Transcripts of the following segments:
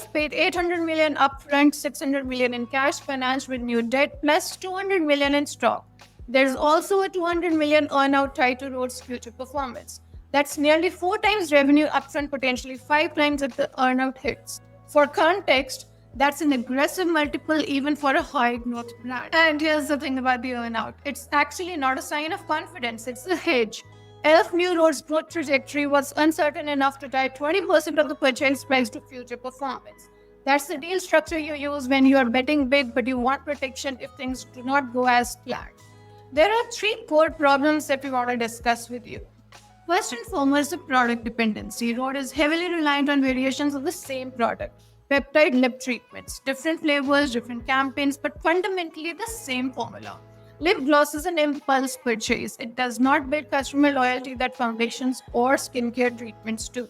Elf paid 800 million upfront, 600 million in cash financed with new debt, plus 200 million in stock. There's also a 200 million earnout tied to Road's future performance. That's nearly 4 times revenue upfront, potentially 5 times if the earnout hits. For context, that's an aggressive multiple even for a high growth brand. And here's the thing about the earnout. It's actually not a sign of confidence, it's a hedge. Elf knew Road's growth trajectory was uncertain enough to tie 20% of the purchase price to future performance. That's the deal structure you use when you are betting big but you want protection if things do not go as planned. There are 3 core problems that we want to discuss with you. First and foremost, the product dependency. Road is heavily reliant on variations of the same product. Peptide lip treatments, different flavors, different campaigns, but fundamentally the same formula. Lip gloss is an impulse purchase. It does not build customer loyalty that foundations or skincare treatments do.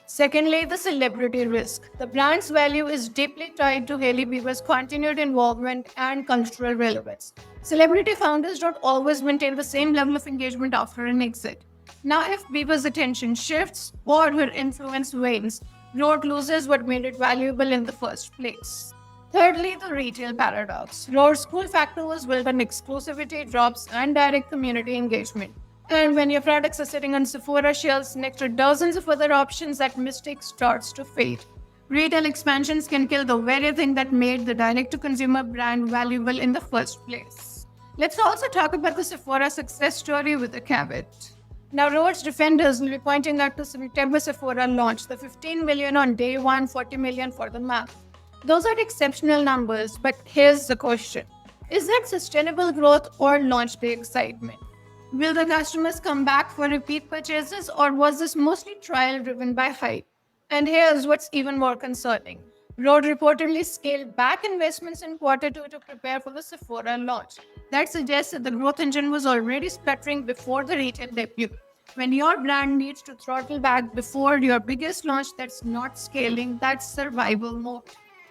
Secondly, the celebrity risk. The brand's value is deeply tied to Hailey Bieber's continued involvement and cultural relevance. Celebrity founders don't always maintain the same level of engagement after an exit. Now, if Bieber's attention shifts or her influence wanes, Rode loses what made it valuable in the first place. Thirdly, the retail paradox. Rode's cool factor was built on exclusivity, drops, and direct community engagement. And when your products are sitting on Sephora shelves next to dozens of other options, that mistake starts to fade. Retail expansions can kill the very thing that made the direct-to-consumer brand valuable in the first place. Let's also talk about the Sephora success story with a caveat. Now, Rode's defenders will be pointing out to September Sephora launch, the 15 million on day 1, 40 million for the month. Those are exceptional numbers, but here's the question. Is that sustainable growth or launch day excitement? Will the customers come back for repeat purchases, or was this mostly trial driven by hype? And here's what's even more concerning. Rode reportedly scaled back investments in Q2 to prepare for the Sephora launch. That suggests that the growth engine was already sputtering before the retail debut. When your brand needs to throttle back before your biggest launch that's not scaling, that's survival mode.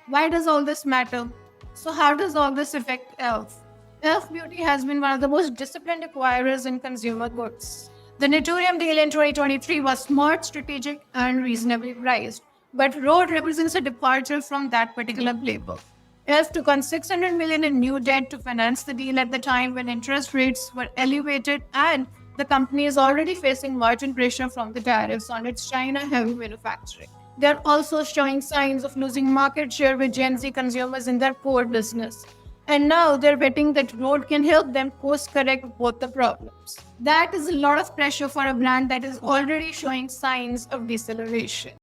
Why does all this matter? So how does all this affect Elf? Elf Beauty has been one of the most disciplined acquirers in consumer goods. The Naturium deal in 2023 was smart, strategic, and reasonably priced. But Rode represents a departure from that particular playbook. Elf took on 600 million in new debt to finance the deal at the time when interest rates were elevated, and the company is already facing margin pressure from the tariffs on its China-heavy manufacturing. They're also showing signs of losing market share with Gen Z consumers in their core business. And now they're betting that Rode can help them course-correct both the problems. That is a lot of pressure for a brand that is already showing signs of deceleration.